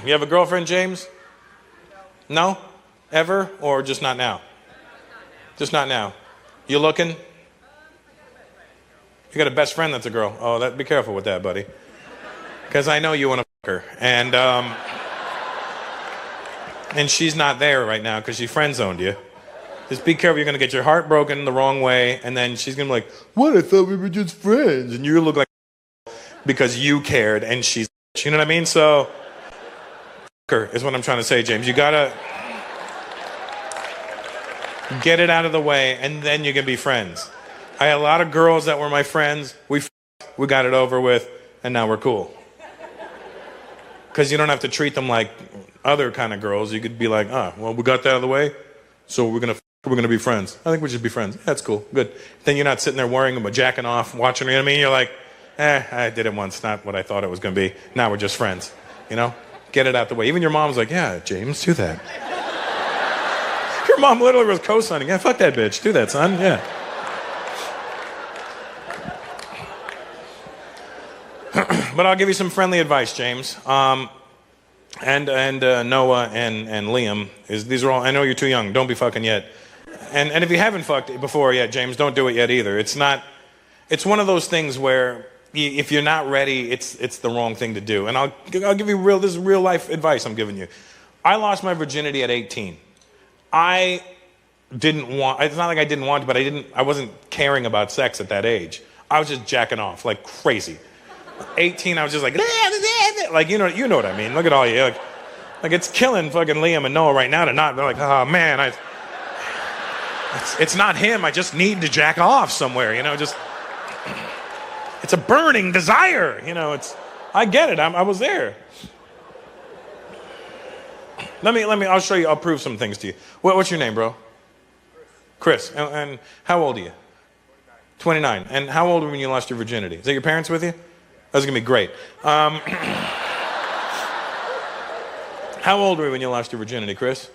You have a girlfriend, James? No? Ever? Or just not now? Just not now. You looking? You got a best friend that's a girl. Oh, be careful with that, buddy. Because I know you want to fuck her. And she's not there right now because she friend zoned you. Just be careful. You're going to get your heart broken the wrong way. And then she's going to be like, what? I thought we were just friends. And you look like because you cared and she's, you know what I mean? So, her is what I'm trying to say, James. You got to get it out of the way and then you can be friends. I had a lot of girls that were my friends. We got it over with and now we're cool. Because you don't have to treat them like other kind of girls. You could be like, well, we got that out of the way, so we're gonna be friends. I think we should be friends. That's cool, good. Then you're not sitting there worrying about jacking off, watching her. You know what I mean? You're like, I did it once, not what I thought it was gonna be. Now we're just friends. You know, get it out the way. Even your mom's like, yeah, James, do that. Your mom literally was co-signing. Yeah, fuck that bitch. Do that, son. Yeah. But I'll give you some friendly advice, James. And Noah and Liam. These are all, I know you're too young. Don't be fucking yet. And if you haven't fucked before yet, James, don't do it yet either. It's one of those things where if you're not ready, it's the wrong thing to do. And I'll give you this is real life advice I'm giving you. I lost my virginity at 18. I didn't want, it's not like I didn't want to, but I wasn't caring about sex at that age. I was just jacking off like crazy. 18, I was just like you know what I mean. Look at all you like it's killing fucking Liam and Noah right now to not. They're like, oh man, it's not him. I just need to jack off somewhere. You know, just it's a burning desire. You know, I get it. I was there. Let me. I'll show you. I'll prove some things to you. What's your name, bro? Chris. And how old are you? 29. And how old were you when you lost your virginity? Is that your parents with you? That's going to be great. How old were you when you lost your virginity, Chris?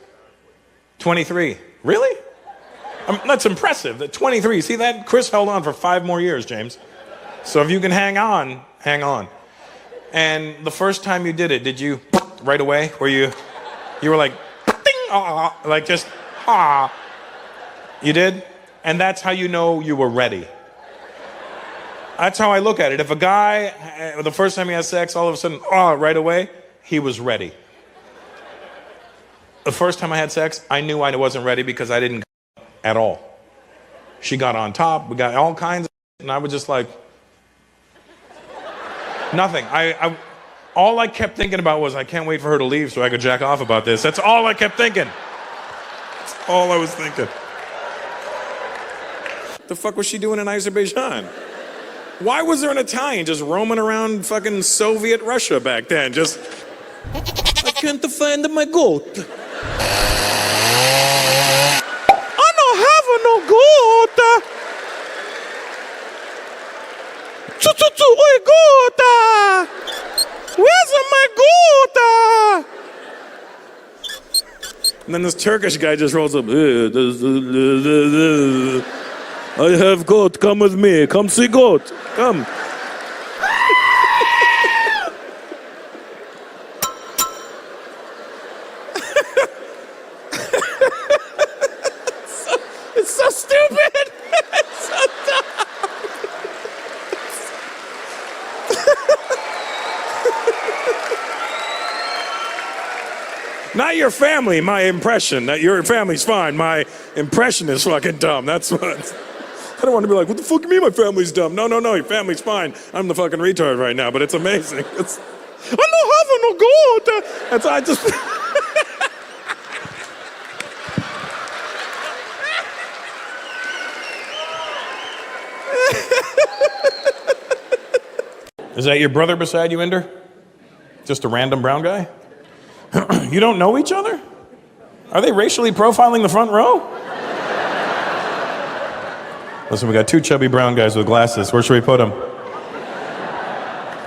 23. Really? That's impressive. That 23. See that? Chris held on for 5 more years, James. So if you can hang on, hang on. And the first time you did it, did you right away? Were you were like, ding, like just, You did? And that's how you know you were ready. That's how I look at it. If a guy, the first time he has sex, all of a sudden, right away, he was ready. The first time I had sex, I knew I wasn't ready because I didn't at all. She got on top, we got all kinds of, and I was just like, nothing. All I kept thinking about was I can't wait for her to leave so I could jack off about this. That's all I kept thinking. That's all I was thinking. The fuck was she doing in Azerbaijan? Why was there an Italian just roaming around fucking Soviet Russia back then? Just, I can't find my goat. I don't have no goat. Oi, goat. Where's my goat? And then this Turkish guy just rolls up. I have goat, come with me. Come see goat. Come. It's so stupid. It's so dumb. Not your family, my impression. That your family's fine. My impression is fucking dumb. That's what. I don't want to be like, what the fuck you mean my family's dumb? No, your family's fine. I'm the fucking retard right now, but it's amazing. I don't have no goat. That's I just. Is that your brother beside you, Ender? Just a random brown guy? You don't know each other? Are they racially profiling the front row? Listen, we got 2 chubby brown guys with glasses. Where should we put them?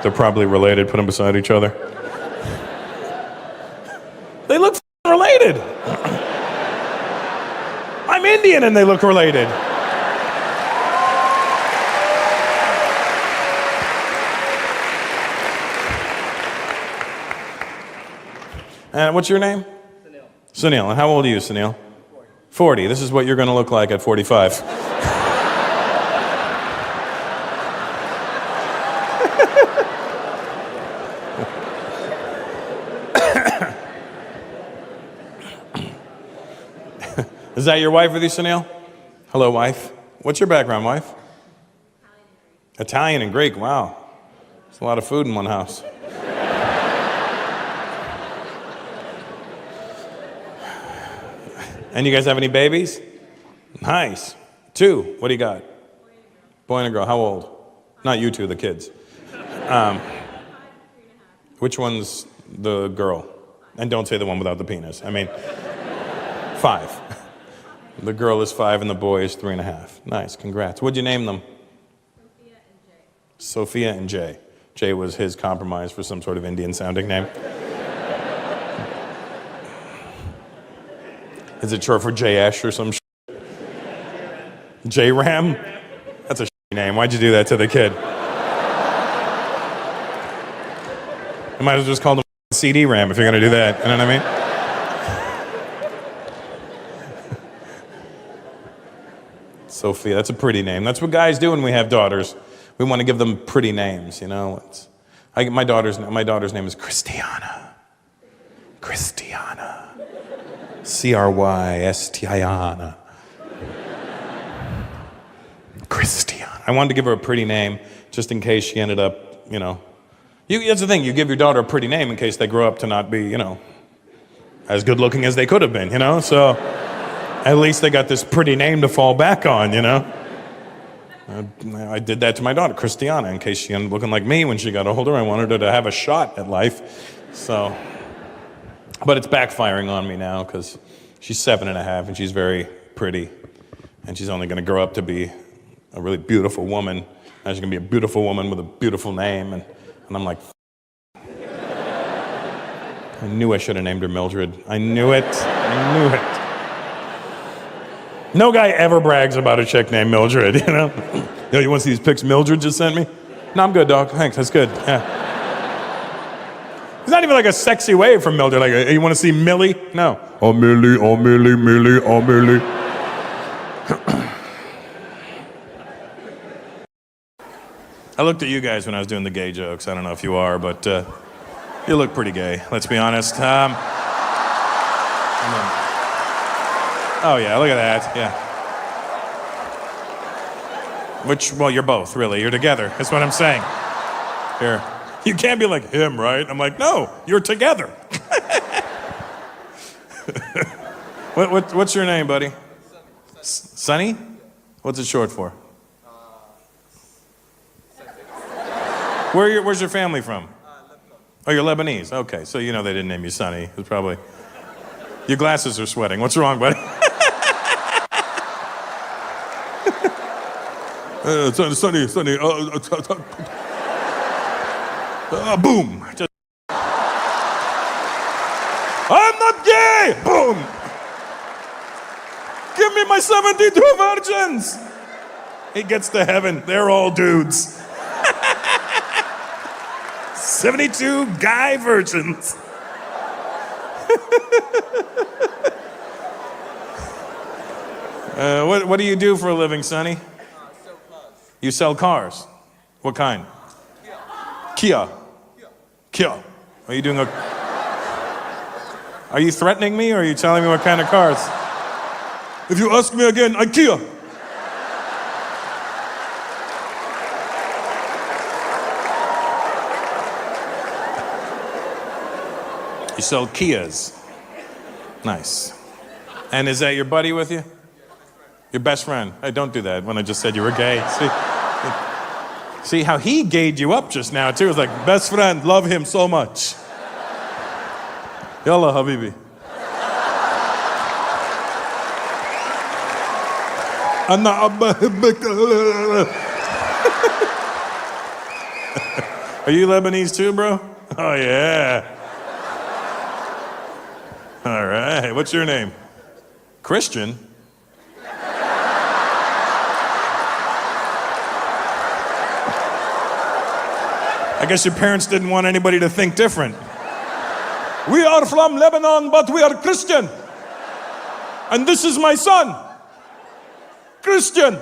They're probably related. Put them beside each other. They look related. I'm Indian and they look related. And what's your name? Sunil. And how old are you, Sunil? 40. This is what you're going to look like at 45. Is that your wife with you, Sunil? Hello, wife. What's your background, wife? Italian and Greek. Wow. There's a lot of food in one house. And you guys have any babies? Nice. 2. What do you got? Boy and a girl. How old? Not you two, the kids. Which one's the girl? And don't say the one without the penis. I mean, 5. The girl is 5 and the boy is 3.5. Nice. Congrats. What'd you name them? Sophia and Jay. Jay was his compromise for some sort of Indian-sounding name. Is it short for Jayesh or some shit? J-Ram? That's a name. Why'd you do that to the kid? You might as well just call him CD-Ram if you're going to do that. You know what I mean? Sophia, that's a pretty name. That's what guys do when we have daughters. We want to give them pretty names, you know. My daughter's name is Christiana. Christiana. Crystiana. Christiana. I wanted to give her a pretty name just in case she ended up, you know. That's the thing, you give your daughter a pretty name in case they grow up to not be, you know, as good looking as they could have been, you know. So at least they got this pretty name to fall back on, you know. I did that to my daughter, Christiana, in case she ended up looking like me when she got older. I wanted her to have a shot at life. So, but it's backfiring on me now because she's 7.5 and she's very pretty. And she's only going to grow up to be a really beautiful woman. And she's going to be a beautiful woman with a beautiful name. And I'm like, I knew I should have named her Mildred. I knew it. No guy ever brags about a chick named Mildred, you know? Yo, you want to see these pics Mildred just sent me? No, I'm good, dog. Thanks, that's good. Yeah. It's not even like a sexy way from Mildred. Like, hey, you want to see Millie? No. Oh, Millie, oh, Millie, Millie, oh, Millie. I looked at you guys when I was doing the gay jokes. I don't know if you are, but you look pretty gay, let's be honest. Oh, yeah, look at that, yeah. Well, you're both, really. You're together. That's what I'm saying. Here. You can't be like him, right? I'm like, no, you're together. What's your name, buddy? Sonny? What's it short for? Where's your family from? Oh, you're Lebanese. Okay, so you know they didn't name you Sonny. It was probably... Your glasses are sweating. What's wrong, buddy? Sonny. Boom. I'm not gay. Boom. Give me my 72 virgins. He gets to heaven. They're all dudes. 72 guy virgins. What do you do for a living, Sonny? Sell cars. You sell cars? What kind? Kia. Are you doing Are you threatening me or are you telling me what kind of cars? If you ask me again, IKEA. You sell Kias. Nice. And is that your buddy with you? Your best friend. Hey, don't do that when I just said you were gay. See how he gayed you up just now, too. It was like, best friend, love him so much. Yalla, habibi. Are you Lebanese too, bro? Oh, yeah. All right. What's your name? Christian? I guess your parents didn't want anybody to think different. We are from Lebanon, but we are Christian. And this is my son, Christian.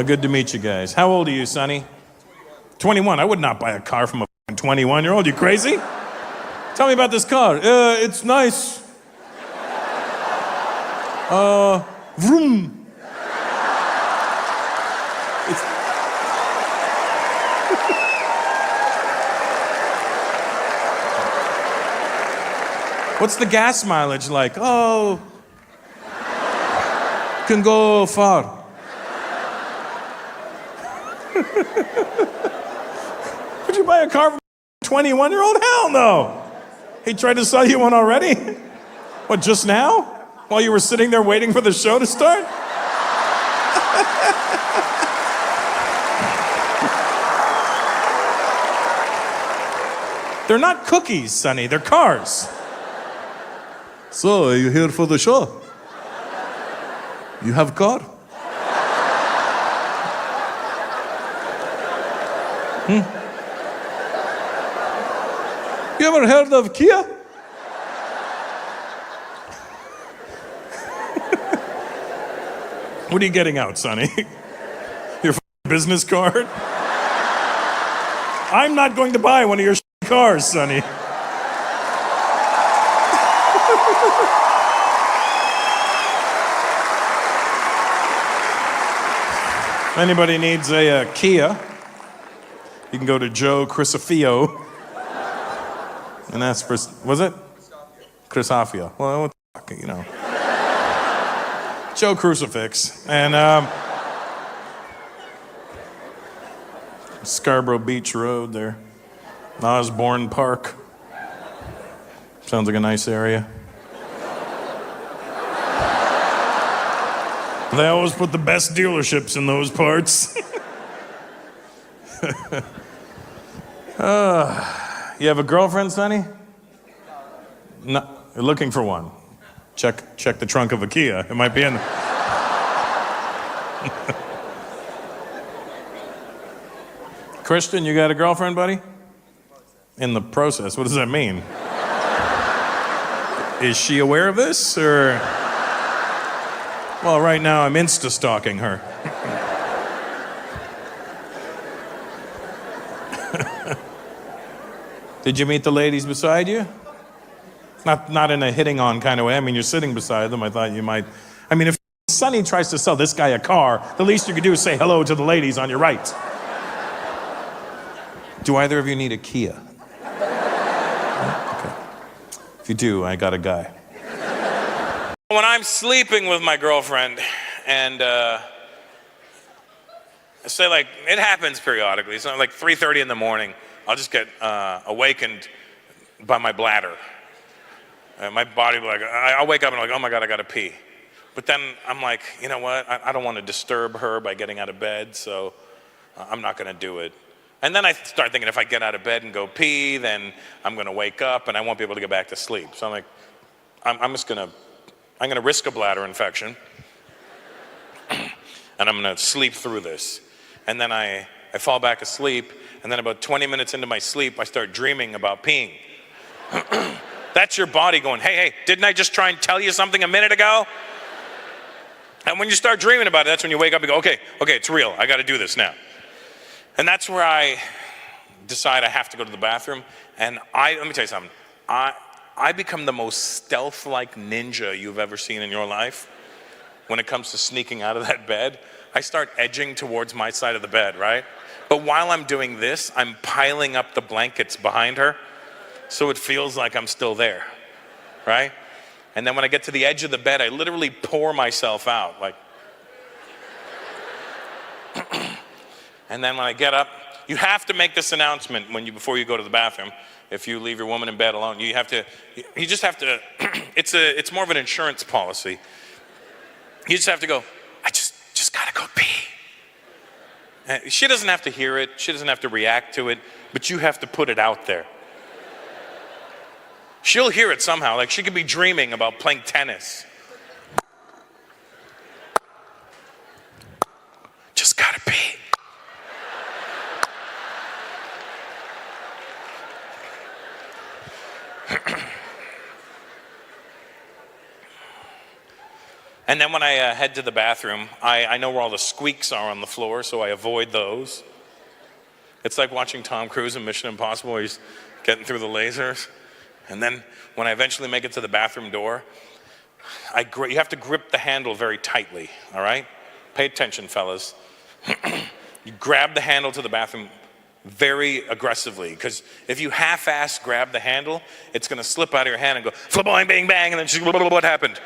Good to meet you guys. How old are you, Sonny? 21. I would not buy a car from a 21-year-old. You crazy? Tell me about this car. It's nice. Vroom. What's the gas mileage like? Oh, can go far. Would you buy a car from a 21-year-old? Hell no. He tried to sell you one already? What, just now? While you were sitting there waiting for the show to start? They're not cookies, Sonny. They're cars. So, are you here for the show? You have a car? You ever heard of Kia? What are you getting out, Sonny? Your business card? I'm not going to buy one of your cars, Sonny. If anybody needs a Kia, you can go to Joe Crisafio and ask for, was it? Crisafio. Well, what the fuck, you know. Joe Crucifix. And Scarborough Beach Road there. Osborne Park. Sounds like a nice area. They always put the best dealerships in those parts. You have a girlfriend, Sonny? No, you're looking for one. Check the trunk of a Kia. It might be in there. Christian, you got a girlfriend, buddy? In the process. What does that mean? Is she aware of this, or? Well, right now I'm Insta-stalking her. Did you meet the ladies beside you? Not in a hitting on kind of way. I mean, you're sitting beside them. I thought you might. I mean, if Sonny tries to sell this guy a car, the least you could do is say hello to the ladies on your right. Do either of you need a Kia? Okay. If you do, I got a guy. When I'm sleeping with my girlfriend, and say like, it happens periodically. So like 3:30 in the morning, I'll just get awakened by my bladder. My body, like, I'll wake up and I'm like, oh my God, I gotta pee. But then I'm like, you know what? I don't want to disturb her by getting out of bed, so I'm not gonna do it. And then I start thinking, if I get out of bed and go pee, then I'm gonna wake up and I won't be able to get back to sleep. So I'm like, I'm gonna risk a bladder infection, and I'm gonna sleep through this. And then I fall back asleep, and then about 20 minutes into my sleep, I start dreaming about peeing. That's your body going, hey, didn't I just try and tell you something a minute ago? And when you start dreaming about it, that's when you wake up and go, okay, it's real. I gotta do this now. And that's where I decide I have to go to the bathroom. And let me tell you something. I become the most stealth-like ninja you've ever seen in your life when it comes to sneaking out of that bed. I start edging towards my side of the bed, right? But while I'm doing this, I'm piling up the blankets behind her, so it feels like I'm still there, right? And then when I get to the edge of the bed, I literally pour myself out, like. And then when I get up, you have to make this announcement before you go to the bathroom. If you leave your woman in bed alone, you just have to, it's more of an insurance policy. You just have to go, I just gotta go pee. And she doesn't have to hear it, she doesn't have to react to it, but you have to put it out there. She'll hear it somehow, like she could be dreaming about playing tennis. gotta pee. And then when I head to the bathroom, I know where all the squeaks are on the floor, so I avoid those. It's like watching Tom Cruise in Mission Impossible where he's getting through the lasers. And then when I eventually make it to the bathroom door, you have to grip the handle very tightly, all right? Pay attention, fellas. You grab the handle to the bathroom very aggressively, because if you half-ass grab the handle, it's going to slip out of your hand and go flaboing, bang, bang, and then what happened?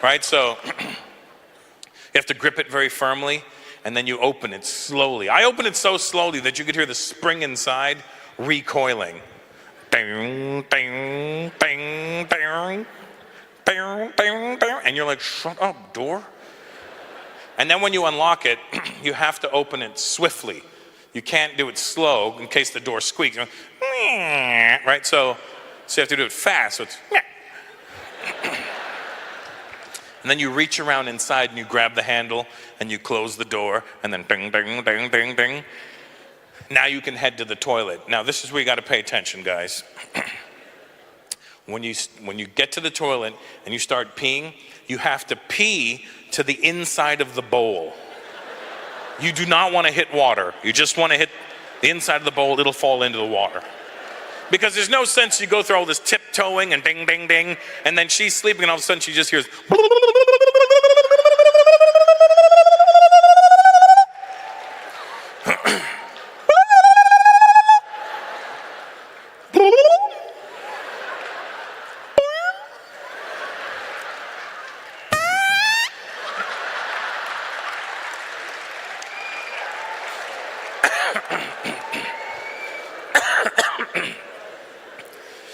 Right? So you have to grip it very firmly, and then you open it slowly. I open it so slowly that you could hear the spring inside recoiling. Ding, ding, ding, ding, ding, ding, ding. And you're like, shut up, door. And then when you unlock it, you have to open it swiftly. You can't do it slow in case the door squeaks. Right? So you have to do it fast. So it's and then you reach around inside and you grab the handle and you close the door and then ding, ding, ding, ding, ding. Now you can head to the toilet. Now this is where you got to pay attention, guys. When you get to the toilet and you start peeing, you have to pee to the inside of the bowl. You do not want to hit water. You just want to hit the inside of the bowl. It'll fall into the water. Because there's no sense you go through all this tiptoeing and ding, ding, ding, and then she's sleeping and all of a sudden she just hears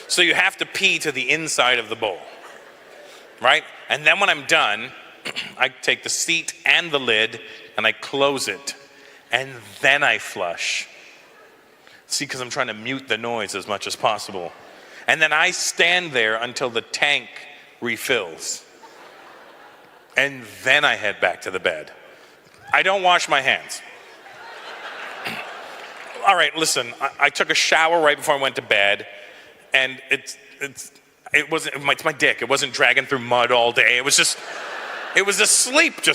So you have to pee to the inside of the bowl, right? And then when I'm done, I take the seat and the lid and I close it, and then I flush. See, because I'm trying to mute the noise as much as possible. And then I stand there until the tank refills. And then I head back to the bed. I don't wash my hands. All right, listen, I took a shower right before I went to bed. And it's my dick. It wasn't dragging through mud all day. It was asleep. It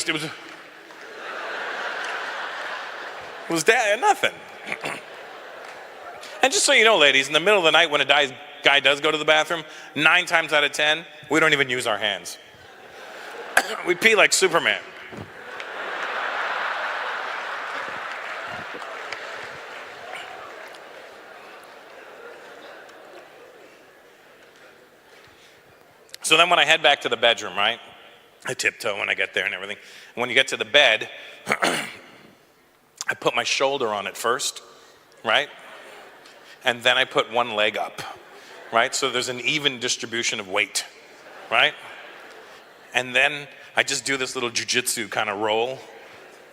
was nothing. And just so you know, ladies, in the middle of the night when a guy does go to the bathroom, 9 times out of 10, we don't even use our hands. We pee like Superman. So then when I head back to the bedroom, right, I tiptoe when I get there and everything. And when you get to the bed, I put my shoulder on it first, right? And then I put one leg up, right? So there's an even distribution of weight, right? And then I just do this little jujitsu kind of roll,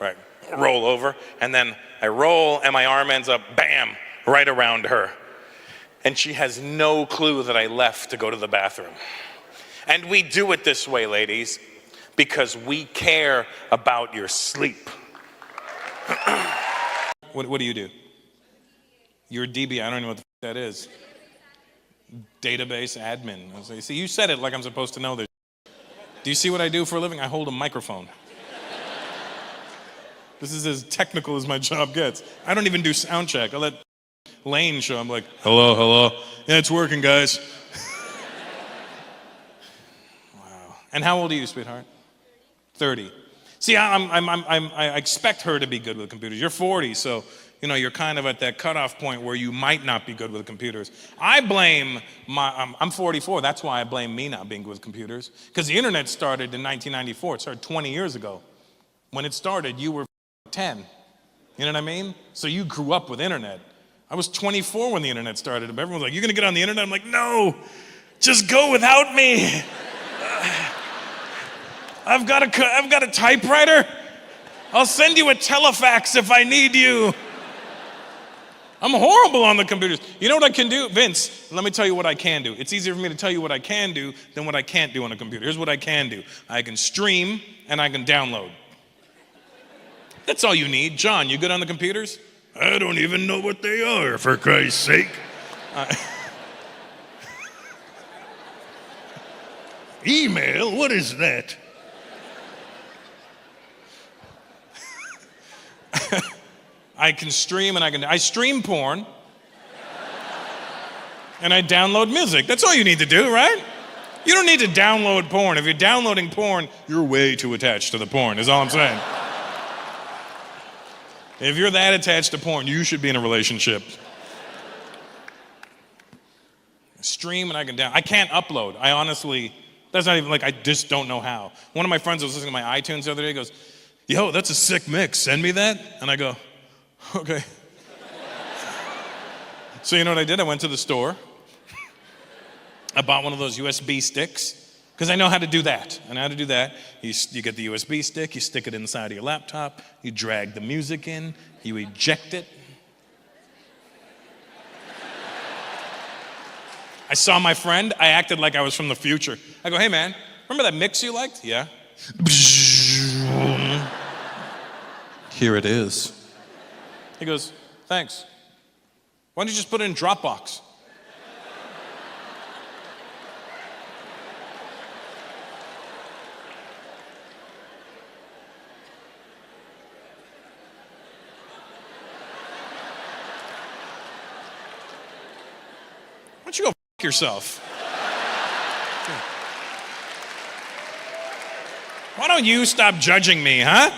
right? Roll over, and then I roll and my arm ends up, bam, right around her. And she has no clue that I left to go to the bathroom. And we do it this way, ladies, because we care about your sleep. What do you do? You're a DB. I don't know what the that is. Database admin. I was like, see, you said it like I'm supposed to know this. Do you see what I do for a living? I hold a microphone. This is as technical as my job gets. I don't even do sound check. I let Lane show. I'm like, hello, hello. Yeah, it's working, guys. And how old are you, sweetheart? 30. See, I expect her to be good with computers. You're 40, so you're kind of at that cutoff point where you might not be good with computers. I blame I'm 44. That's why I blame me not being good with computers. Because the internet started in 1994. It started 20 years ago. When it started, you were 10. You know what I mean? So you grew up with internet. I was 24 when the internet started. Everyone was like, "You're gonna get on the internet?" I'm like, "No, just go without me." I've got a typewriter. I'll send you a telefax if I need you. I'm horrible on the computers. You know what I can do? Vince, let me tell you what I can do. It's easier for me to tell you what I can do than what I can't do on a computer. Here's what I can do. I can stream and I can download. That's all you need. John, you good on the computers? I don't even know what they are, for Christ's sake. Email? What is that? I can stream and I stream porn and I download music. That's all you need to do, right? You don't need to download porn. If you're downloading porn, you're way too attached to the porn, is all I'm saying. If you're that attached to porn, you should be in a relationship. Stream and I can't upload. I honestly, that's not even like, I just don't know how. One of my friends was listening to my iTunes the other day, he goes, yo, that's a sick mix, send me that. And I go, okay. So you know what I did? I went to the store. I bought one of those USB sticks because I know how to do that. I know how to do that. You get the USB stick, you stick it inside of your laptop, you drag the music in, you eject it. I saw my friend, I acted like I was from the future. I go, hey man, remember that mix you liked? Yeah. Here it is. He goes, thanks. Why don't you just put it in Dropbox? Why don't you go f*** yourself? Why don't you stop judging me, huh?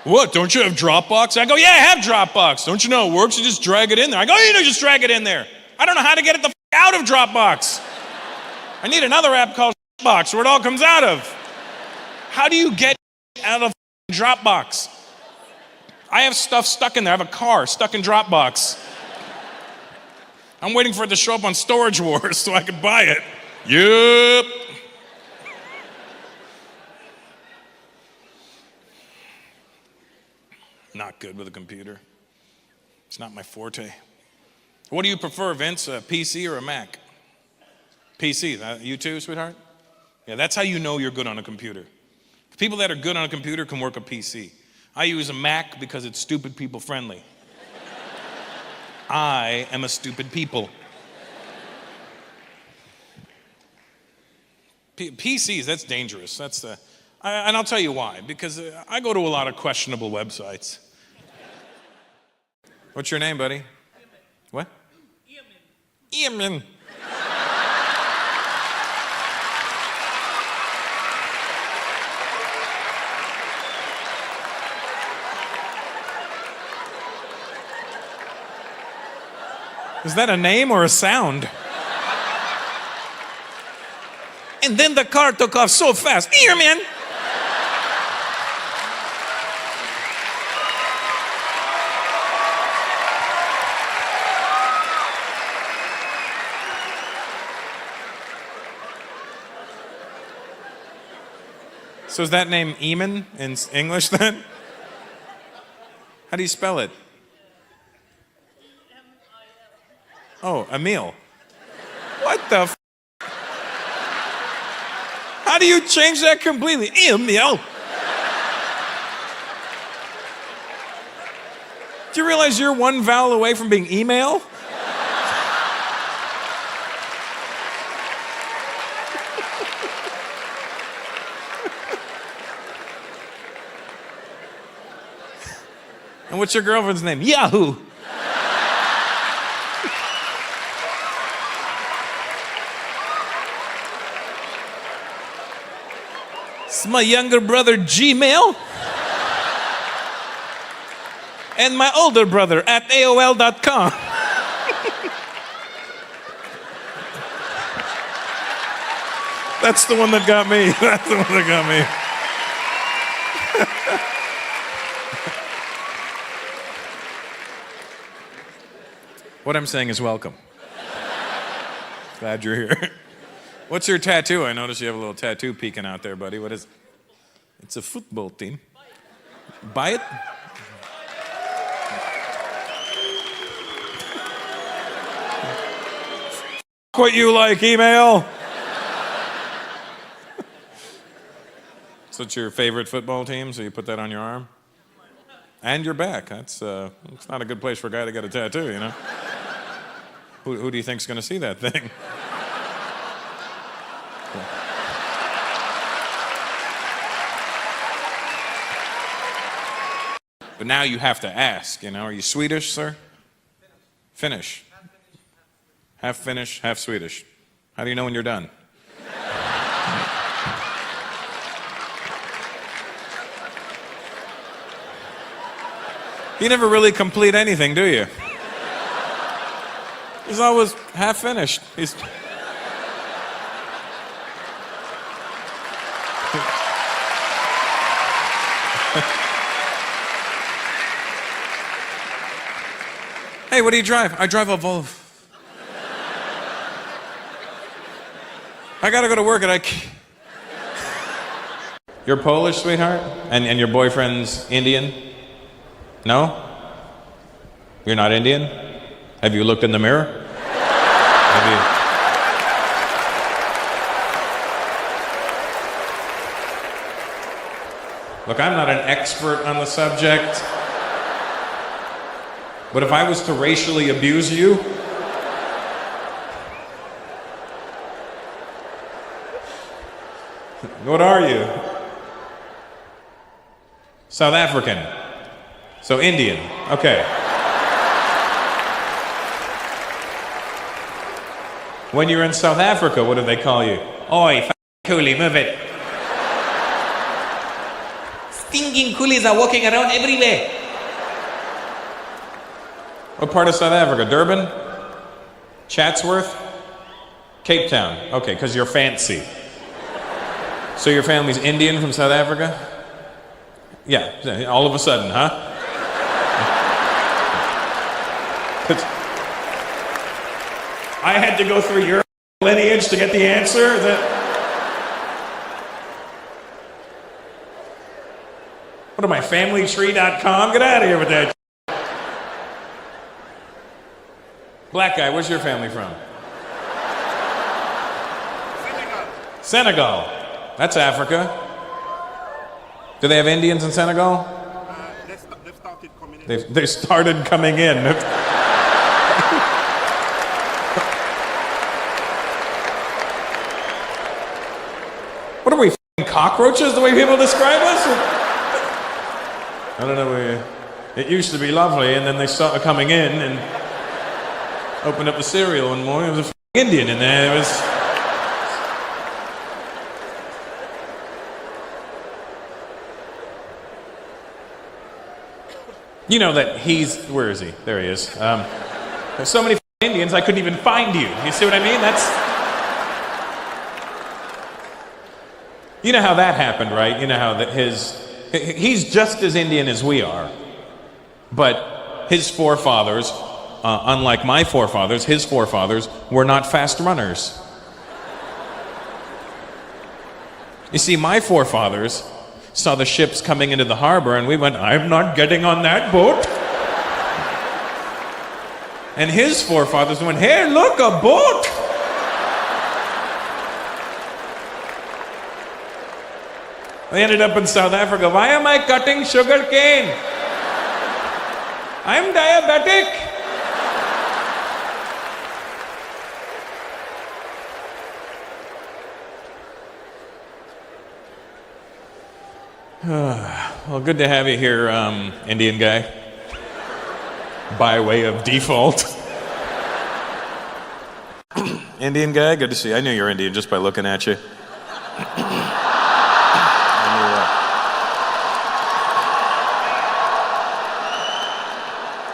What, don't you have Dropbox? I go, yeah, I have Dropbox. Don't you know it works? You just drag it in there. I go, you know, just drag it in there. I don't know how to get it the f*** out of Dropbox. I need another app called Box where it all comes out of. How do you get out of Dropbox? I have stuff stuck in there. I have a car stuck in Dropbox. I'm waiting for it to show up on Storage Wars so I can buy it. Yep. Not good with a computer. It's not my forte. What do you prefer, Vince, a PC or a Mac? PC, you too, sweetheart? Yeah, that's how you know you're good on a computer. People that are good on a computer can work a PC. I use a Mac because it's stupid people friendly. I am a stupid people. PCs, that's dangerous. And I'll tell you why. Because I go to a lot of questionable websites. What's your name, buddy? What? Eamon. Is that a name or a sound? And then the car took off so fast. Eamon. So is that name Eamon in English then? How do you spell it? Oh, Emil. What the f? How do you change that completely? Emil. Do you realize you're one vowel away from being email? And what's your girlfriend's name? Yahoo! It's my younger brother, Gmail. And my older brother at AOL.com. That's the one that got me. That's the one that got me. What I'm saying is welcome. Glad you're here. What's your tattoo? I notice you have a little tattoo peeking out there, buddy. What is it? It's a football team. Buy it? What you like, email? So it's your favorite football team, so you put that on your arm? And your back. That's it's not a good place for a guy to get a tattoo, you know? Who do you think's gonna see that thing? But now you have to ask, you know, are you Swedish, sir? Finnish. Half Finnish, half Swedish. How do you know when you're done? You never really complete anything, do you? He's always half finished. He's... Hey, what do you drive? I drive a Volvo. I gotta go to work and You're Polish, sweetheart? And your boyfriend's Indian? No? You're not Indian? Have you looked in the mirror? Have you... Look, I'm not an expert on the subject. But if I was to racially abuse you, what are you? South African. So Indian. Okay. When you're in South Africa, what do they call you? Oi, coolie, move it. Stinking coolies are walking around everywhere. What part of South Africa? Durban? Chatsworth? Cape Town. Okay, because you're fancy. So your family's Indian from South Africa? Yeah, all of a sudden, huh? I had to go through your lineage to get the answer? What am I, familytree.com? Get out of here with that. Black guy, where's your family from? Senegal. That's Africa. Do they have Indians in Senegal? They've started coming in. They started coming in. What are we, cockroaches, the way people describe us? I don't know. It used to be lovely, and then they started coming in and opened up the cereal one morning. There was a Indian in there. It was... You know that he's... Where is he? There he is. There's so many Indians, I couldn't even find you. You see what I mean? That's... You know how that happened, right? You know how that he's just as Indian as we are. But his forefathers... unlike my forefathers, his forefathers were not fast runners. You see, my forefathers saw the ships coming into the harbor and we went, I'm not getting on that boat. And his forefathers went, hey, look, a boat. They ended up in South Africa. Why am I cutting sugar cane? I'm diabetic. Well, good to have you here, Indian guy. By way of default. Indian guy, good to see you. I knew you were Indian just by looking at you.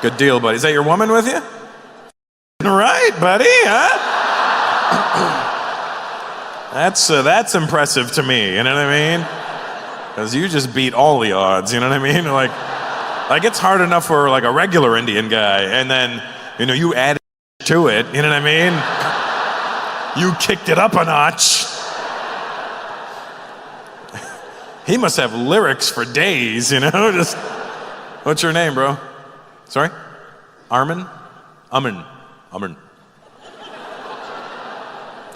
Good deal, buddy. Is that your woman with you? Right, buddy, huh? That's impressive to me, you know what I mean? Because you just beat all the odds, you know what I mean? Like it's hard enough for like a regular Indian guy, and then, you know, you added to it, you know what I mean? You kicked it up a notch. He must have lyrics for days, you know? Just, what's your name, bro? Sorry? Armin? Amin.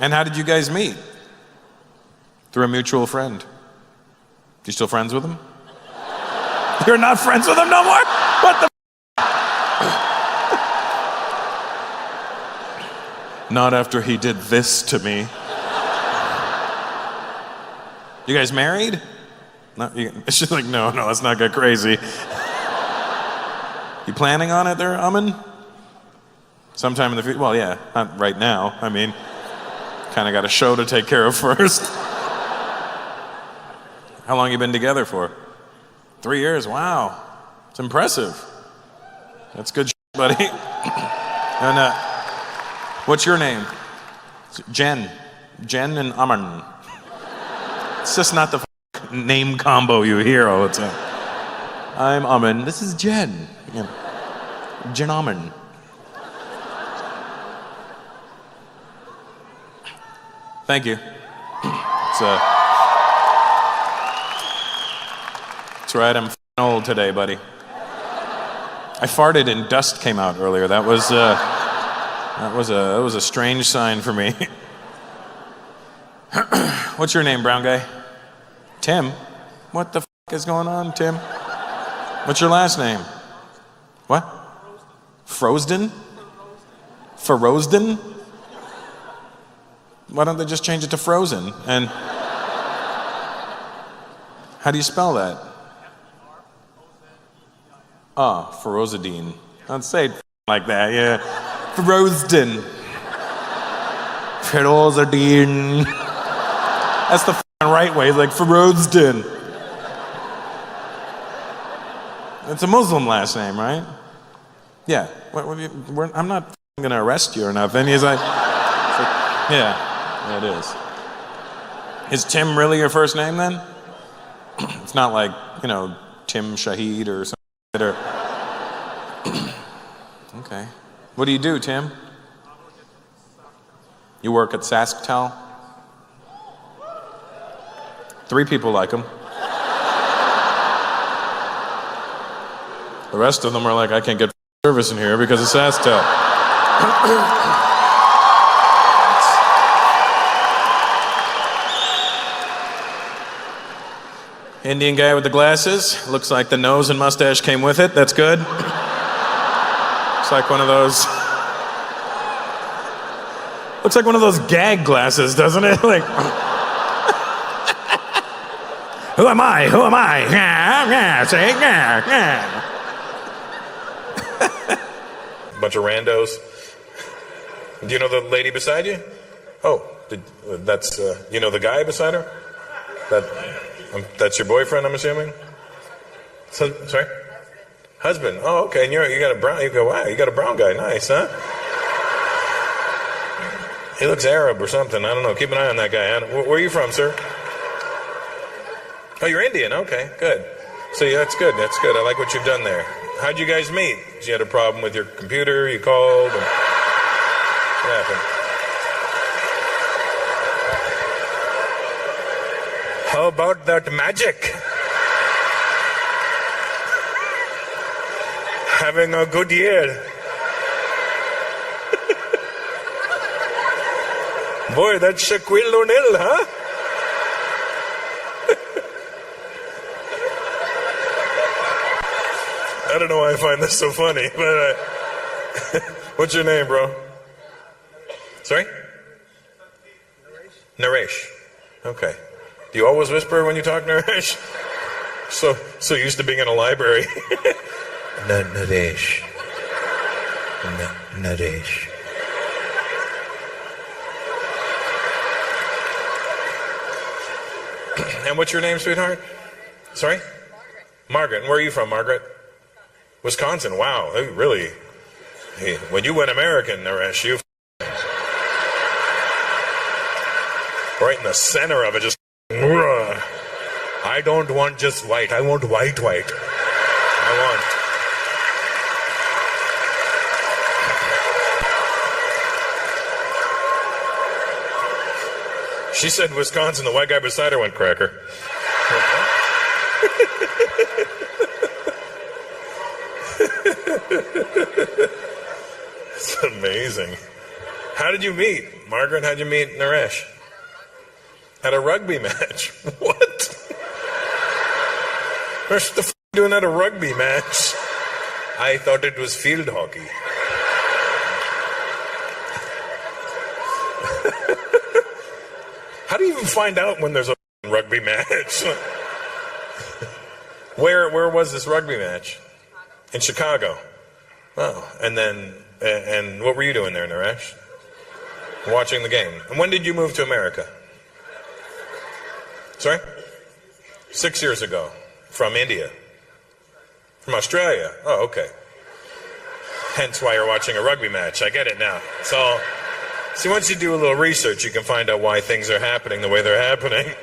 And how did you guys meet? Through a mutual friend. You still friends with him? You're not friends with him no more? What the? Not after he did this to me. You guys married? No, she's like, no, let's not get crazy. You planning on it there, Amin? Sometime in the future? Well, yeah, not right now. I mean, kind of got a show to take care of first. How long you been together for? 3 years, wow. It's impressive. That's good buddy. And what's your name? Jen. Jen and Amin. It's just not the name combo you hear all the time. I'm Amin. This is Jen. Yeah. Jen Amin. Thank you. That's right, I'm old today, buddy. I farted and dust came out earlier. That was a strange sign for me. What's your name, brown guy? Tim? What the is going on, Tim? What's your last name? What? Frosden? Ferozden? Why don't they just change it to Frozen? And how do you spell that? Ferozidine. Don't say it like that, yeah. Ferozden. Ferozidine. That's the right way, like Ferozden. It's a Muslim last name, right? Yeah. I'm not going to arrest you or nothing. He's like, yeah, it is. Is Tim really your first name then? It's not like, Tim Shahid or something. Or... Okay. What do you do, Tim? You work at SaskTel? 3 people like him. The rest of them are like, I can't get service in here because of SaskTel. Indian guy with the glasses. Looks like the nose and mustache came with it. That's good. Looks like one of those. Looks like one of those gag glasses, doesn't it? Like, who am I? Who am I? Say, bunch of randos. Do you know the lady beside you? Oh, that's you know the guy beside her? That's your boyfriend, I'm assuming? Sorry? Husband. Oh, okay. And you got a brown. You go, wow, you got a brown guy. Nice, huh? He looks Arab or something. I don't know. Keep an eye on that guy. Where are you from, sir? Oh, you're Indian. Okay, good. So yeah, that's good. That's good. I like what you've done there. How'd you guys meet? You had a problem with your computer. You called. And... what happened? How about that magic? Having a good year. Boy, that's Shaquille O'Neal, huh? I don't know why I find this so funny, but what's your name, bro? Sorry? Naresh. Okay. Do you always whisper when you talk, Naresh? So used to being in a library. Naresh. Naresh. And what's your name, sweetheart? Sorry? Margaret. And where are you from, Margaret? Wisconsin. Wow. Really? Hey, when you went American, Naresh, you right in the center of it, just I don't want just white. I want white. I want. She said Wisconsin. The white guy beside her went cracker. It's amazing. How did you meet? Margaret, how'd you meet Naresh? At a rugby match. What? Where's the doing at a rugby match? I thought it was field hockey. How do you even find out when there's a rugby match? Where was this rugby match? In Chicago. Oh, and then, and what were you doing there, Naresh? Watching the game. And when did you move to America? Sorry? 6 years ago. From India. From Australia. Oh, okay. Hence why you're watching a rugby match. I get it now. So, see, once you do a little research, you can find out why things are happening the way they're happening.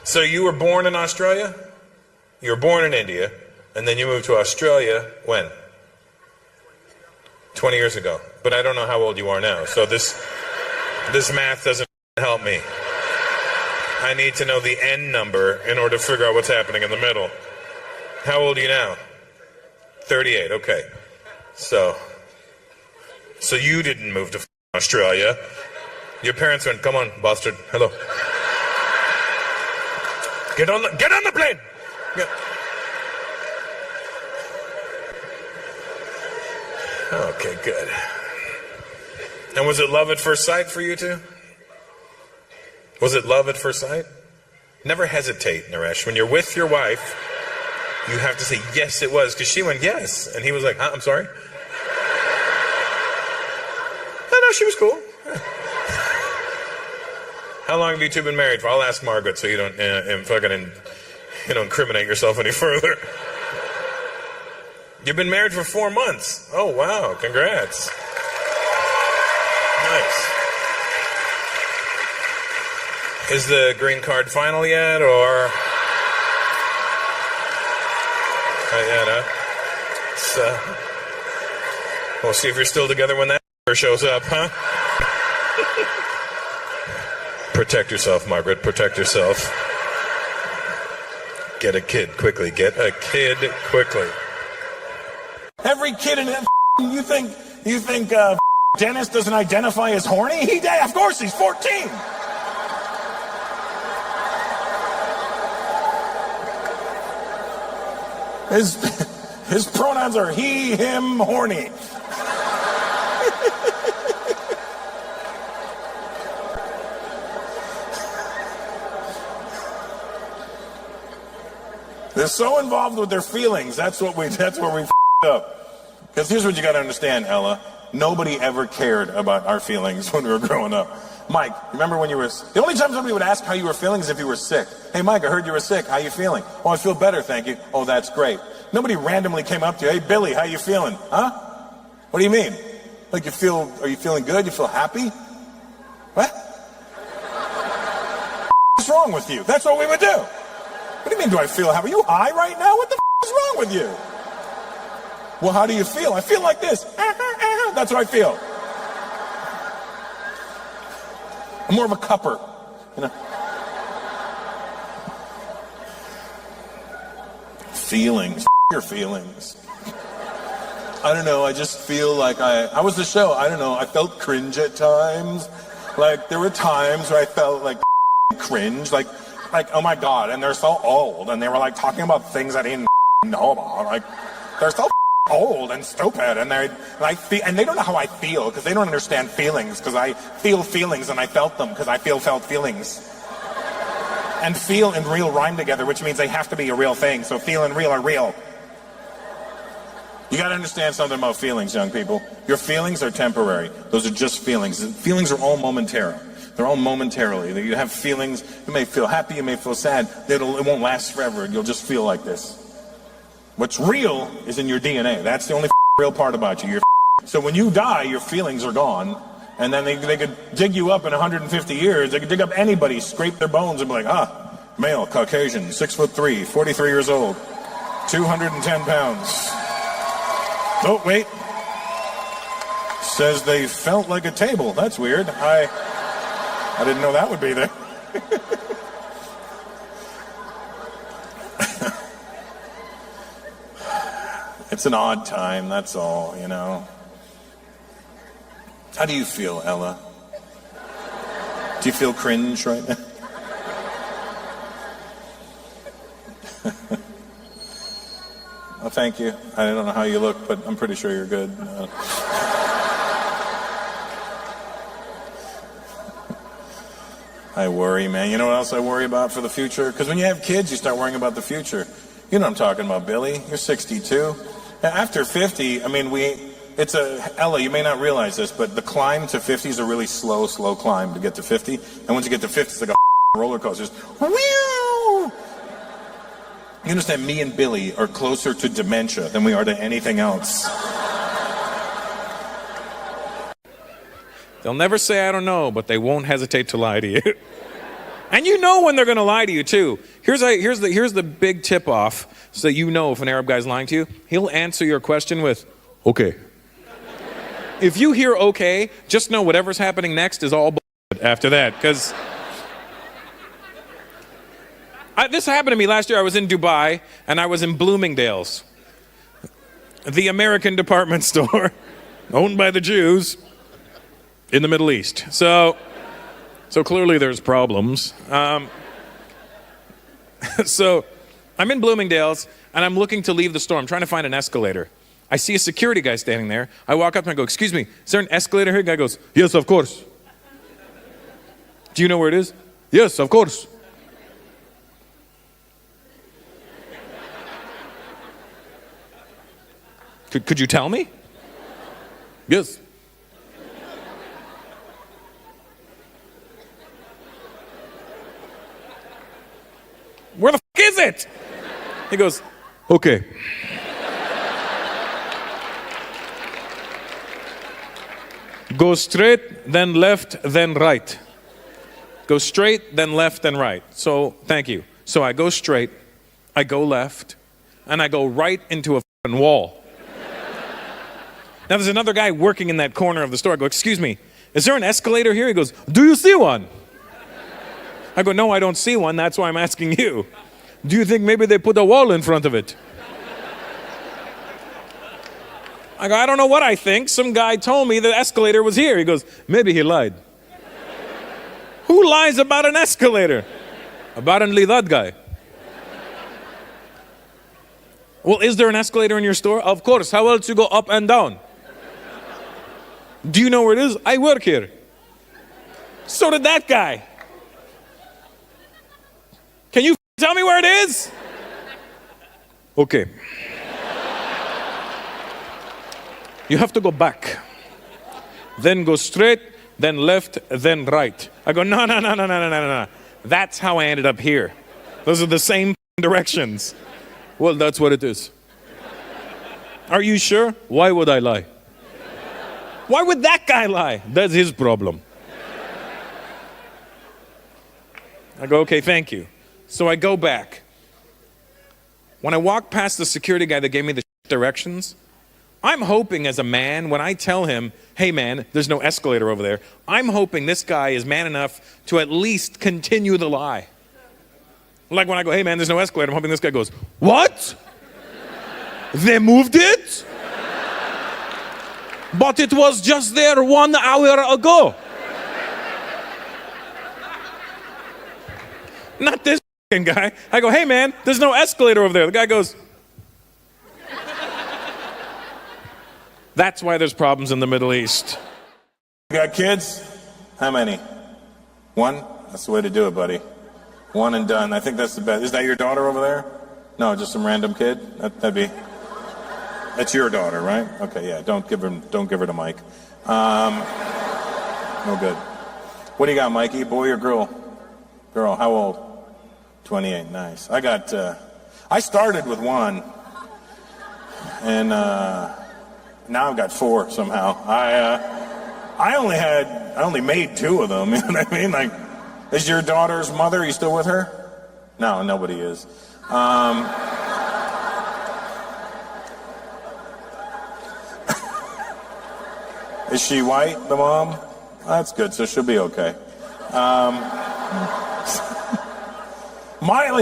So you were born in Australia? You were born in India, and then you moved to Australia when? 20 years ago. But I don't know how old you are now, so this math doesn't help me. I need to know the N number in order to figure out what's happening in the middle. How old are you now? 38, okay. So you didn't move to Australia. Your parents went, come on, bastard, hello. Get on the plane! Yeah. Okay, good. And was it love at first sight for you two? Was it love at first sight? Never hesitate, Naresh. When you're with your wife, you have to say, yes, it was, because she went, yes. And he was like, huh, I'm sorry? No, she was cool. How long have you two been married for? I'll ask Margaret so you don't incriminate yourself any further. You've been married for 4 months. Oh, wow. Congrats. Nice. Is the green card final yet, or? Not yet, huh? We'll see if you're still together when that shows up, huh? Protect yourself, Margaret. Protect yourself. Get a kid quickly. Get a kid quickly. Every kid in that you think Dennis doesn't identify as horny? Of course, he's 14. His pronouns are he, him, horny. They're so involved with their feelings. That's where we up. Because here's what you got to understand, Ella. Nobody ever cared about our feelings when we were growing up. Mike, remember when you were... The only time somebody would ask how you were feeling is if you were sick. Hey, Mike, I heard you were sick. How you feeling? Oh, I feel better, thank you. Oh, that's great. Nobody randomly came up to you. Hey, Billy, how you feeling? Huh? What do you mean? Like are you feeling good? You feel happy? What? What's wrong with you? That's what we would do. What do you mean, do I feel happy? Are you high right now? What the is wrong with you? Well, how do you feel? I feel like this. That's what I feel. I'm more of a cupper, you know. Feelings. Your feelings. I don't know, I just feel like how was the show? I don't know, I felt cringe at times. Like, there were times where I felt like cringe, like, oh my God, and they're so old, and they were like talking about things I didn't know about. Like, they're so old and stupid, and and they don't know how I feel, because they don't understand feelings, because I feel feelings and I felt them, because I felt feelings. And feel and real rhyme together, which means they have to be a real thing, so feel and real are real. You gotta understand something about feelings, young people. Your feelings are temporary. Those are just feelings. Feelings are all momentary. They're all momentarily. You have feelings, you may feel happy, you may feel sad. It won't last forever. You'll just feel like this. What's real is in your DNA. That's the only real part about you. So when you die, your feelings are gone. And then they could dig you up in 150 years. They could dig up anybody, scrape their bones and be like, male, Caucasian, 6'3", 43 years old, 210 pounds. Oh, wait. Says they felt like a table. That's weird. I didn't know that would be there. It's an odd time, that's all, you know. How do you feel, Ella? Do you feel cringe right now? Well, thank you. I don't know how you look, but I'm pretty sure you're good. I worry, man. You know what else I worry about for the future? Because when you have kids, you start worrying about the future. You know what I'm talking about, Billy. You're 62. After 50, I mean, Ella, you may not realize this, but the climb to 50 is a really slow climb to get to 50. And once you get to 50, it's like a roller coaster. Just, whew! You understand, me and Billy are closer to dementia than we are to anything else. They'll never say I don't know, but they won't hesitate to lie to you. And you know when they're going to lie to you too. Here's the big tip off so that you know if an Arab guy's lying to you. He'll answer your question with okay. If you hear okay, just know whatever's happening next is all bullshit after that, because this happened to me last year. I was in Dubai and I was in Bloomingdale's, the American department store owned by the Jews in the Middle East. So clearly there's problems. So I'm in Bloomingdale's and I'm looking to leave the store. I'm trying to find an escalator. I see a security guy standing there. I walk up and I go, excuse me, is there an escalator here? The guy goes, yes, of course. Do you know where it is? Yes, of course. Could you tell me? Yes. Where the f*** is it? He goes, okay. Go straight, then left, then right. Go straight, then left, then right. So, thank you. So I go straight, I go left, and I go right into a f***ing wall. Now there's another guy working in that corner of the store. I go, excuse me, is there an escalator here? He goes, do you see one? I go, no, I don't see one. That's why I'm asking you. Do you think maybe they put a wall in front of it? I go, I don't know what I think. Some guy told me the escalator was here. He goes, maybe he lied. Who lies about an escalator? Apparently that guy. Well, is there an escalator in your store? Of course. How else you go up and down? Do you know where it is? I work here. So did that guy. Can you tell me where it is? Okay. You have to go back. Then go straight, then left, then right. I go, no. That's how I ended up here. Those are the same directions. Well, that's what it is. Are you sure? Why would I lie? Why would that guy lie? That's his problem. I go, okay, thank you. So I go back. When I walk past the security guy that gave me the directions, I'm hoping as a man, when I tell him, hey man, there's no escalator over there, I'm hoping this guy is man enough to at least continue the lie. Like when I go, hey man, there's no escalator, I'm hoping this guy goes, what? They moved it? But it was just there 1 hour ago. Not this guy. I go, hey man, there's no escalator over there. The guy goes, that's why there's problems in the Middle East. You got kids? How many? One? That's the way to do it, buddy. One and done. I think that's the best. Is that your daughter over there? No, just some random kid? That's your daughter, right? Okay, yeah. Don't give her to Mike. No good. What do you got, Mikey? Boy or girl? Girl, how old? 28. Nice. I started with one, and now I've got 4 somehow. I only made 2 of them. You know what I mean? Like, is your daughter's mother? Are you still with her? No, nobody is. Is she white, the mom? That's good, so she'll be okay.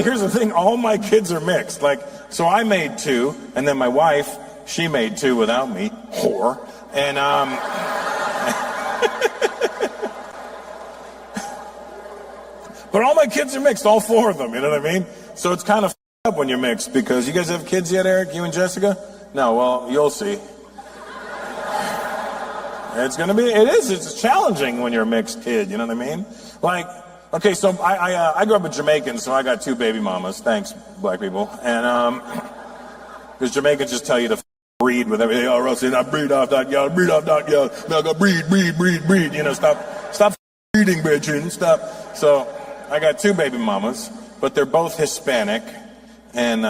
Here's the thing, all my kids are mixed. So I made 2, and then my wife, she made 2 without me, whore. And but all my kids are mixed, all 4 of them, you know what I mean? So it's kind of up when you're mixed, because you guys have kids yet, Eric? You and Jessica? No, well, you'll see. It's challenging when you're a mixed kid, you know what I mean? Like, okay, so I grew up with Jamaicans, so I got 2 baby mamas. Thanks, black people. And, because Jamaicans just tell you to breed with everything. Oh, Rusty, I breed off that girl, breed off that girl. Now go breed. You know, stop breeding, bitchin', stop. So, I got 2 baby mamas, but they're both Hispanic. And,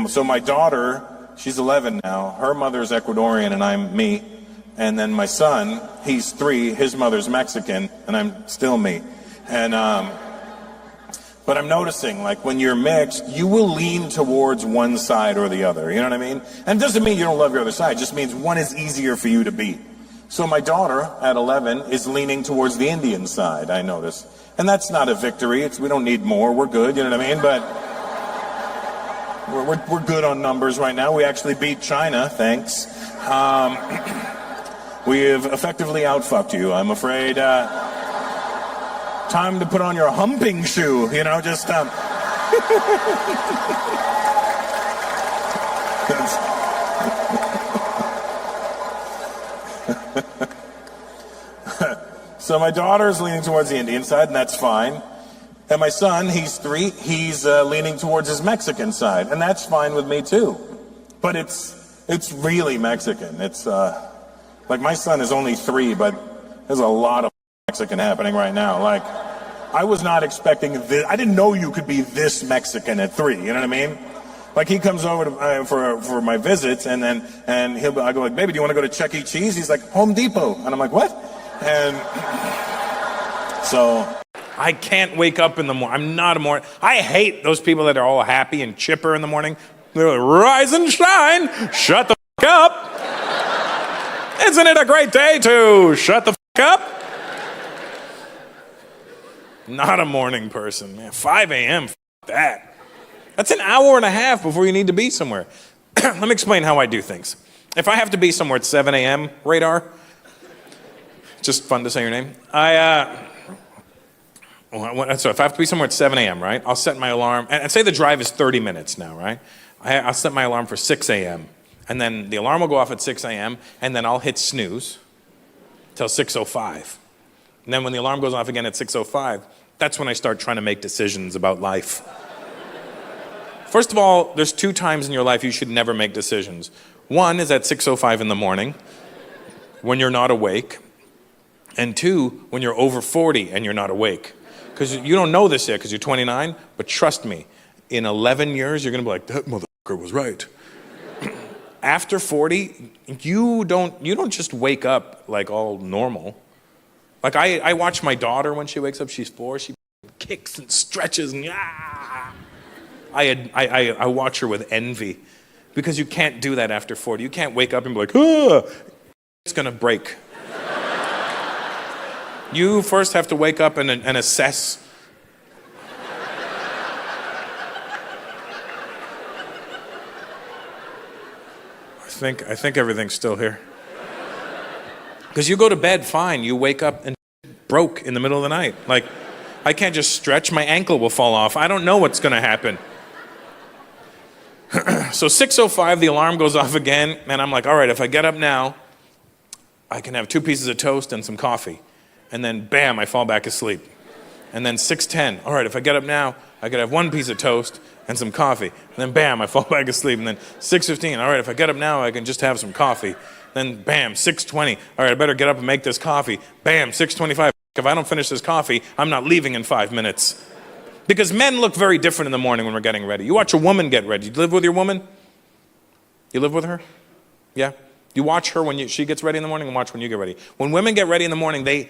so my daughter, she's 11 now. Her mother's Ecuadorian and I'm me. And then my son, he's 3, his mother's Mexican, and I'm still me. And, but I'm noticing, like, when you're mixed, you will lean towards one side or the other, you know what I mean? And it doesn't mean you don't love your other side, it just means one is easier for you to be. So my daughter, at 11, is leaning towards the Indian side, I notice. And that's not a victory, we don't need more, we're good, you know what I mean? But we're good on numbers right now. We actually beat China, thanks. We have effectively outfucked you, I'm afraid. Time to put on your humping shoe, you know, just, So my daughter's leaning towards the Indian side, and that's fine. And my son, he's 3, he's leaning towards his Mexican side, and that's fine with me too. But it's really Mexican. It's, like, my son is only 3, but there's a lot of Mexican happening right now. Like, I was not expecting this. I didn't know you could be this Mexican at 3, you know what I mean? Like, he comes over to, for my visits, and I go like, baby, do you want to go to Chuck E. Cheese? He's like, Home Depot. And I'm like, what? And so I can't wake up in the morning. I'm not a morning. I hate those people that are all happy and chipper in the morning. They're like, rise and shine. Shut the fuck up. Isn't it a great day to shut the fuck up? Not a morning person, man. 5 a.m., that. That's an hour and a half before you need to be somewhere. Let me explain how I do things. If I have to be somewhere at 7 a.m., Radar, just fun to say your name. So if I have to be somewhere at 7 a.m., right, I'll set my alarm, and say the drive is 30 minutes now, right? I'll set my alarm for 6 a.m., and then the alarm will go off at 6 a.m., and then I'll hit snooze till 6:05. And then when the alarm goes off again at 6:05, that's when I start trying to make decisions about life. First of all, there's 2 times in your life you should never make decisions. One is at 6:05 in the morning, when you're not awake. And 2, when you're over 40 and you're not awake. Because you don't know this yet because you're 29, but trust me, in 11 years, you're going to be like, that motherfucker was right. After 40, you don't just wake up like all normal. Like I watch my daughter when she wakes up, she's 4, she kicks and stretches and I watch her with envy because you can't do that after 40. You can't wake up and be like, it's going to break. You first have to wake up and assess. I think everything's still here. Because you go to bed fine, you wake up and broke in the middle of the night. Like, I can't just stretch, my ankle will fall off. I don't know what's gonna happen. So 6:05, the alarm goes off again, and I'm like, all right, if I get up now, I can have 2 pieces of toast and some coffee. And then bam, I fall back asleep. And then 6:10, all right, if I get up now, I could have 1 piece of toast and some coffee. And then bam, I fall back asleep. And then 6:15, all right, if I get up now, I can just have some coffee. Then bam, 6:20, all right, I better get up and make this coffee. Bam, 6:25, if I don't finish this coffee, I'm not leaving in 5 minutes. Because men look very different in the morning when we're getting ready. You watch a woman get ready. You live with your woman? You live with her? Yeah? You watch her when she gets ready in the morning and watch when you get ready. When women get ready in the morning, they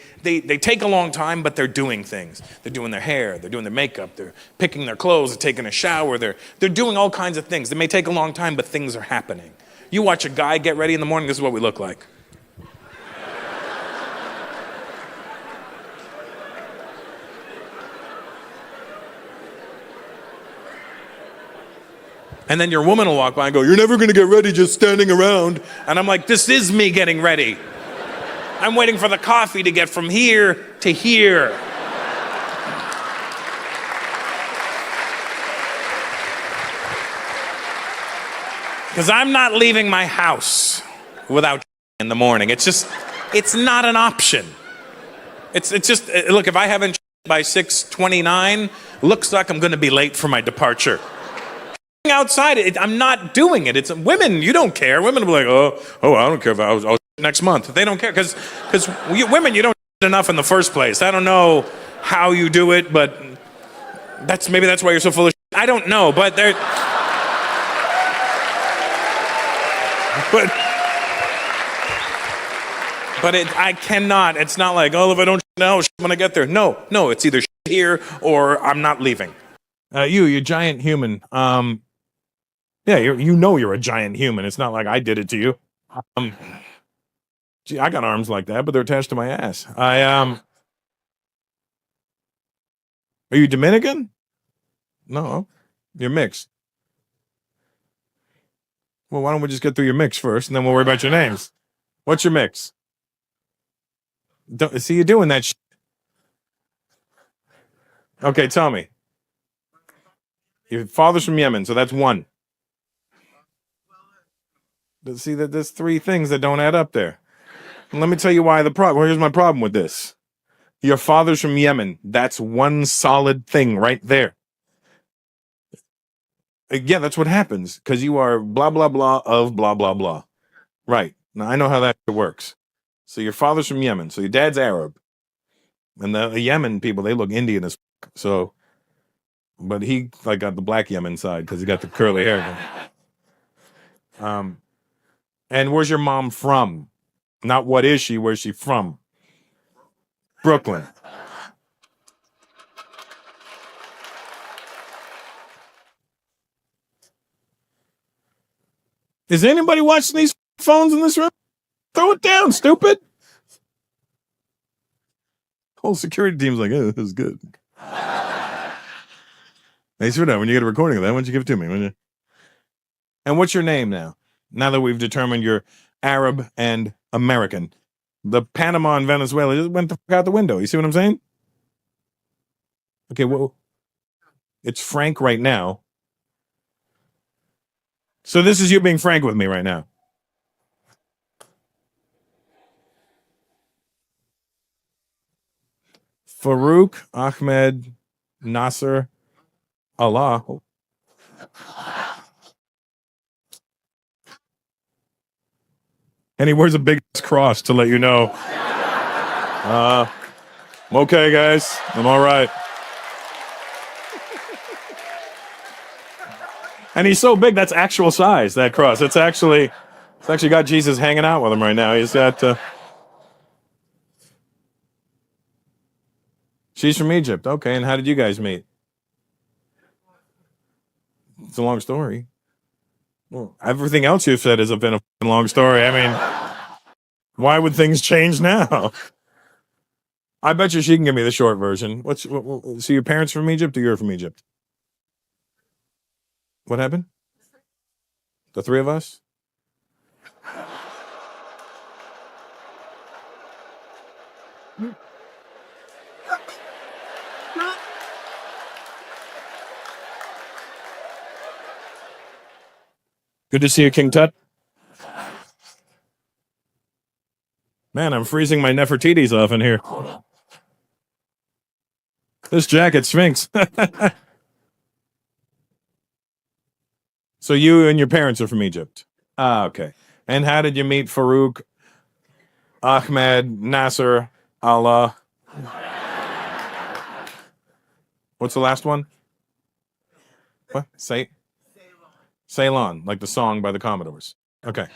take a long time, but they're doing things. They're doing their hair, they're doing their makeup, they're picking their clothes, they're taking a shower, they're doing all kinds of things. They may take a long time, but things are happening. You watch a guy get ready in the morning, this is what we look like. And then your woman will walk by and go, you're never going to get ready just standing around. And I'm like, this is me getting ready. I'm waiting for the coffee to get from here to here. Because I'm not leaving my house without in the morning. It's not an option. It's just, look, if I haven't by 6:29, looks like I'm going to be late for my departure. Outside, I'm not doing it. It's women, you don't care. Women will be like, oh, I don't care if I'll next month. They don't care because women, you don't enough in the first place. I don't know how you do it, but maybe that's why you're so full of shit. I don't know, but they're... I cannot. It's not like, oh, if I don't know, when I get there. No, it's either here or I'm not leaving. You giant human. Yeah, you're a giant human. It's not like I did it to you. Gee, I got arms like that, but they're attached to my ass. Are you Dominican? No, you're mixed. Well, why don't we just get through your mix first, and then we'll worry about your names. What's your mix? See, you're doing that shit. Okay, tell me. Your father's from Yemen, so that's one. See, that there's three things that don't add up there. And let me tell you why the problem. Well, here's my problem with this. Your father's from Yemen. That's one solid thing right there. Yeah, that's what happens because you are blah, blah, blah of blah, blah, blah. Right. Now, I know how that works. So your father's from Yemen. So your dad's Arab. And the Yemen people, they look Indian as fuck. So, but he like got the black Yemen side because he got the curly hair. And where's your mom from? Not what is she, where's she from? Brooklyn. Is anybody watching these phones in this room? Throw it down, stupid. Whole security team's like, oh, this is good. Hey, swear down, when you get a recording of that, why don't you give it to me? And what's your name now? Now that we've determined you're Arab and American. The Panama and Venezuela just went the fuck out the window. You see what I'm saying? Okay, well, it's Frank right now. So this is you being frank with me right now. Farouk Ahmed Nasser Allah. And he wears a big cross to let you know. I'm okay, guys. I'm all right. And he's so big, that's actual size, that cross. It's actually got Jesus hanging out with him right now. He's got... She's from Egypt. Okay, and how did you guys meet? It's a long story. Well, everything else you've said has been a long story. I mean, why would things change now? I bet you she can give me the short version. So your parents from Egypt or you're from Egypt? What happened? The three of us? Good to see you, King Tut. Man, I'm freezing my Nefertiti's off in here. This jacket stinks. So you and your parents are from Egypt. Ah, okay. And how did you meet Farouk Ahmed Nasser Allah? What's the last one? What? Ceylon, like the song by the Commodores. Okay.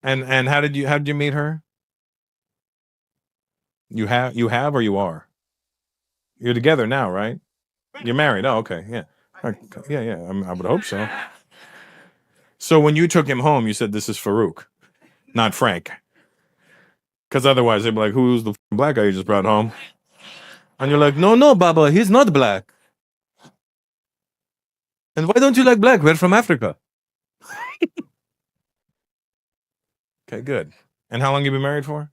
And how did you meet her? You have or you are? You're together now, right? You're married. Oh, okay. Yeah. Okay. Yeah. I would hope so. So when you took him home, you said this is Farouk, not Frank. Because otherwise they'd be like, who's the black guy you just brought home? And you're like, no, Baba, he's not black. And why don't you like black? We're from Africa. Okay, good. And how long you been married for?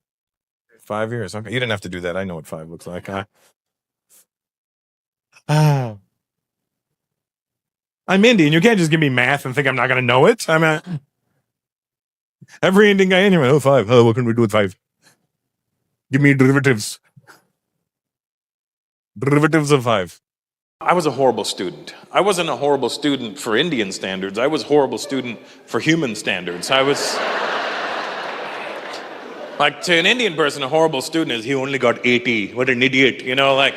5 years. Okay, you didn't have to do that. I know what 5 looks like. I'm Indian. You can't just give me math and think I'm not going to know it. I'm every Indian guy anyway. Oh, 5. Oh, what can we do with 5? Give me derivatives. Derivatives of 5. I was a horrible student. I wasn't a horrible student for Indian standards. I was a horrible student for human standards. I was... like, to an Indian person, a horrible student is he only got 80. What an idiot, you know, like...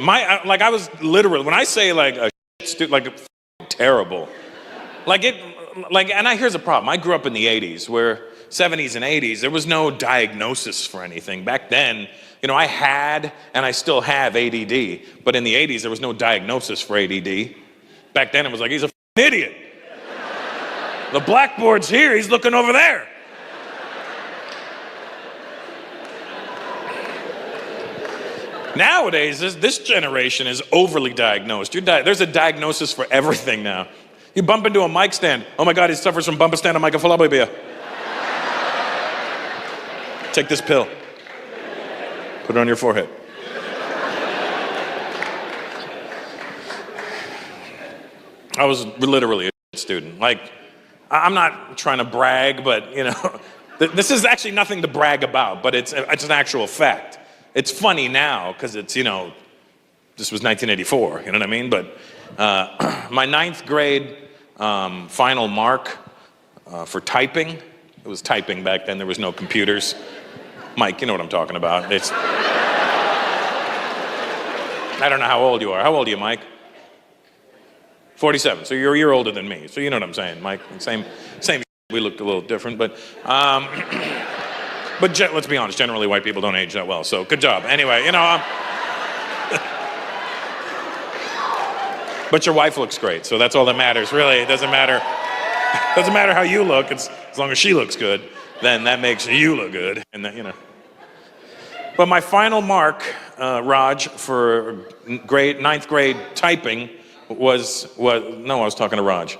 I was literally, when I say like a student, like terrible, here's a problem. I grew up in the 80s, where 70s and 80s, there was no diagnosis for anything. Back then, you know, I had, and I still have ADD, but in the 80s, there was no diagnosis for ADD. Back then, it was like, he's a idiot. The blackboard's here, he's looking over there. Nowadays, this generation is overly diagnosed. There's a diagnosis for everything now. You bump into a mic stand. Oh my God, he suffers from bumper stand microphobia. Take this pill. Put it on your forehead. I was literally a student. Like, I'm not trying to brag, but you know, this is actually nothing to brag about, but it's an actual fact. It's funny now because it's, you know, this was 1984, you know what I mean? But my 9th grade final mark for typing, it was typing back then, there was no computers. Mike, you know what I'm talking about. I don't know how old you are. How old are you, Mike? 47, so you're a year older than me. So you know what I'm saying, Mike. Same. We looked a little different, but... But let's be honest, generally white people don't age that well, so good job. Anyway, you know, but your wife looks great, so that's all that matters, really. It doesn't matter how you look, as long as she looks good, then that makes you look good, and that, you know. But my final mark, Raj, for 9th grade typing was no, I was talking to Raj.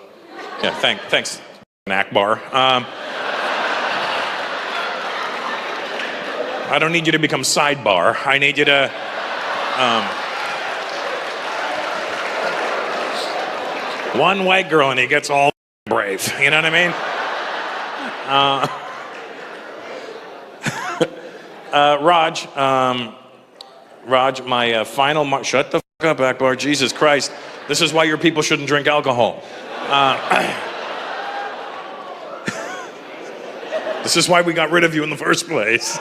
Yeah, thanks, Akbar. I don't need you to become sidebar. I need you to, one white girl and he gets all brave. You know what I mean? Raj, my final mark. Shut the fuck up, Akbar. Jesus Christ. This is why your people shouldn't drink alcohol. This is why we got rid of you in the first place.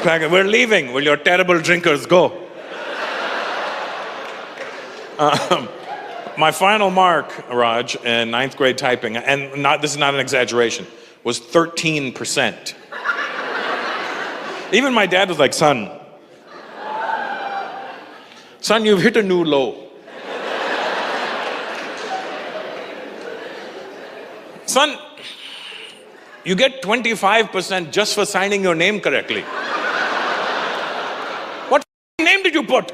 We're leaving. Will your terrible drinkers go? My final mark, Raj, in 9th grade typing, and this is not an exaggeration, was 13%. Even my dad was like, son, you've hit a new low. Son, you get 25% just for signing your name correctly. What name did you put?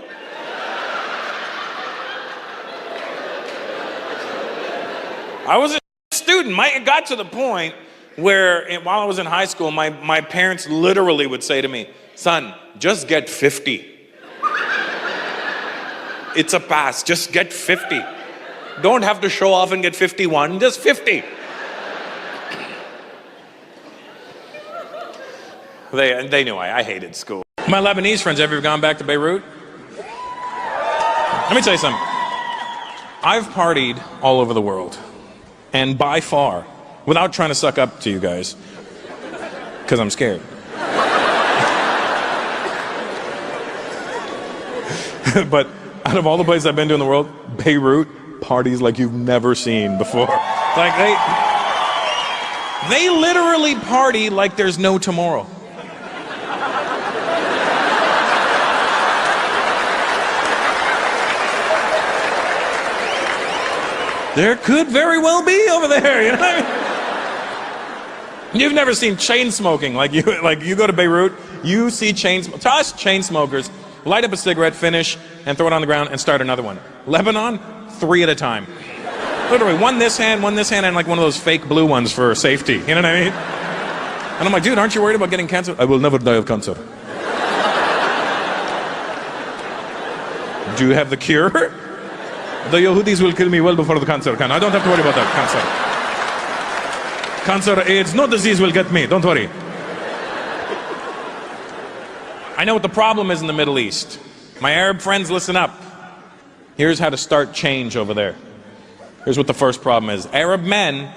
I was a student. It got to the point where, while I was in high school, my parents literally would say to me, son, just get 50. It's a pass, just get 50. Don't have to show off and get 51, just 50. They knew I hated school. My Lebanese friends, have you ever gone back to Beirut? Let me tell you something. I've partied all over the world. And by far, without trying to suck up to you guys, because I'm scared. But out of all the places I've been to in the world, Beirut parties like you've never seen before. Like they literally party like there's no tomorrow. There could very well be over there, you know what I mean? You've never seen chain smoking. Like you go to Beirut, you see to us, chain smokers light up a cigarette, finish, and throw it on the ground and start another one. Lebanon, 3 at a time. Literally, one this hand, and like one of those fake blue ones for safety. You know what I mean? And I'm like, dude, aren't you worried about getting cancer? I will never die of cancer. Do you have the cure? The Yehudis will kill me well before the cancer can. I don't have to worry about that, cancer. Cancer, AIDS, no disease will get me, don't worry. I know what the problem is in the Middle East. My Arab friends, listen up. Here's how to start change over there. Here's what the first problem is. Arab men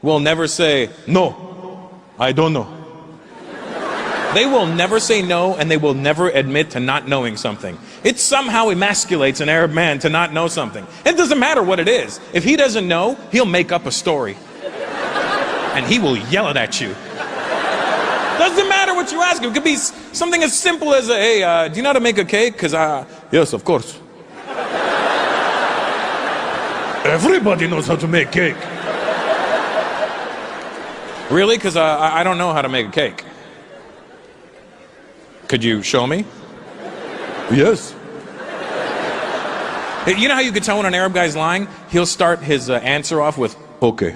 will never say, no, I don't know. They will never say no, and they will never admit to not knowing something. It somehow emasculates an Arab man to not know something. It doesn't matter what it is. If he doesn't know, he'll make up a story. And he will yell it at you. Doesn't matter what you ask him. It could be something as simple as, hey, do you know how to make a cake? Because, yes, of course. Everybody knows how to make cake. Really? Because I don't know how to make a cake. Could you show me? Yes. You know how you could tell when an Arab guy's lying? He'll start his answer off with, okay.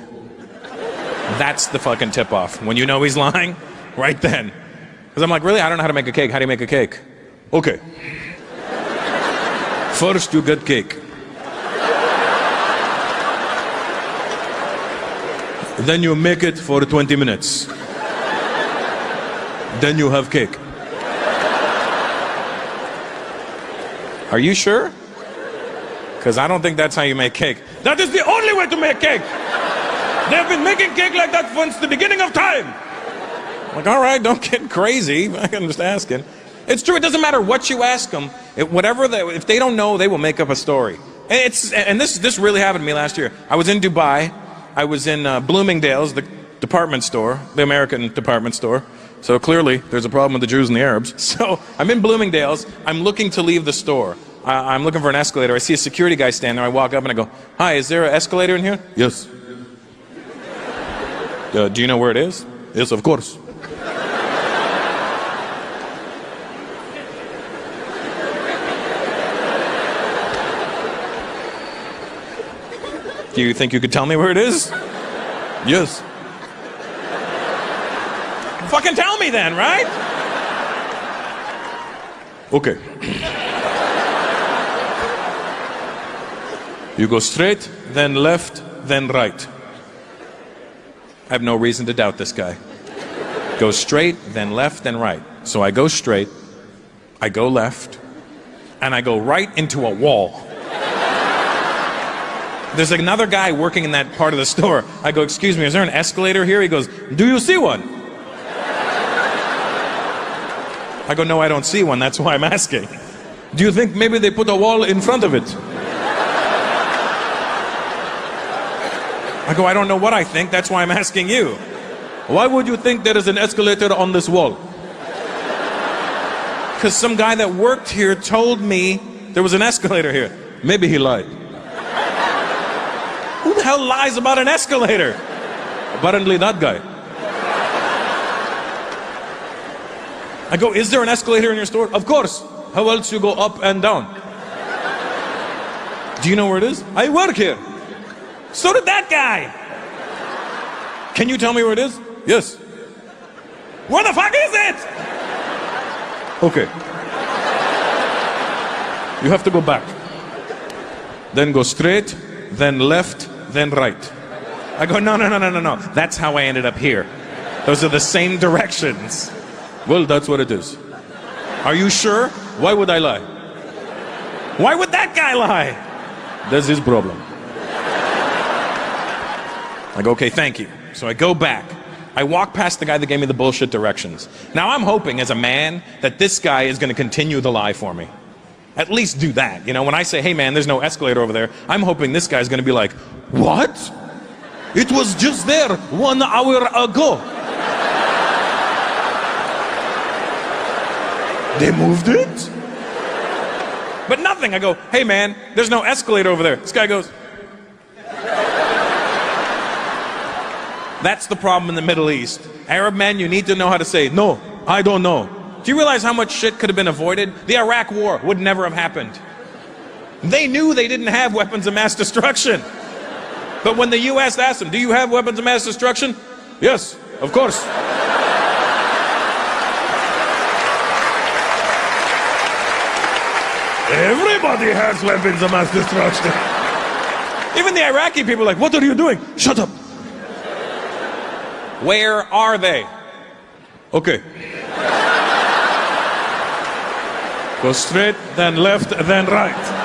That's the fucking tip-off. When you know he's lying, right then. Because I'm like, really? I don't know how to make a cake. How do you make a cake? Okay. First you get cake. Then you make it for 20 minutes. Then you have cake. Are you sure? Because I don't think that's how you make cake. That is the only way to make cake. They've been making cake like that since the beginning of time. I'm like, all right, don't get crazy. I'm just asking. It's true. It doesn't matter what you ask them. If they don't know, they will make up a story. And this really happened to me last year. I was in Dubai. I was in Bloomingdale's, the department store, the American department store. So clearly, there's a problem with the Jews and the Arabs. So I'm in Bloomingdale's. I'm looking to leave the store. I'm looking for an escalator. I see a security guy standing there. I walk up and I go, hi, is there an escalator in here? Yes. Do you know where it is? Yes, of course. Do you think you could tell me where it is? Yes. Fucking tell me then, right? Okay. You go straight, then left, then right. I have no reason to doubt this guy. Go straight, then left, then right. So I go straight, I go left, and I go right into a wall. There's another guy working in that part of the store. I go, excuse me, is there an escalator here? He goes, do you see one? I go, no, I don't see one. That's why I'm asking. Do you think maybe they put a wall in front of it? I go, I don't know what I think. That's why I'm asking you. Why would you think there is an escalator on this wall? Because some guy that worked here told me there was an escalator here. Maybe he lied. Who the hell lies about an escalator? Apparently that guy. I go, is there an escalator in your store? Of course. How else you go up and down? Do you know where it is? I work here. So did that guy. Can you tell me where it is? Yes. Where the fuck is it? Okay. You have to go back. Then go straight, then left, then right. I go, no. That's how I ended up here. Those are the same directions. Well, that's what it is. Are you sure? Why would I lie? Why would that guy lie? That's his problem. I go, okay, thank you. So I go back. I walk past the guy that gave me the bullshit directions. Now I'm hoping as a man that this guy is going to continue the lie for me. At least do that. You know, when I say, hey man, there's no escalator over there, I'm hoping this guy's going to be like, what? It was just there 1 hour ago. They moved it? But nothing. I go, hey man, there's no escalator over there. This guy goes. That's the problem in the Middle East. Arab men, you need to know how to say, no, I don't know. Do you realize how much shit could have been avoided? The Iraq War would never have happened. They knew they didn't have weapons of mass destruction. But when the US asked them, do you have weapons of mass destruction? Yes, of course. Everybody has weapons of mass destruction. Even the Iraqi people are like, what are you doing? Shut up. Where are they? Okay. Go straight, then left, then right.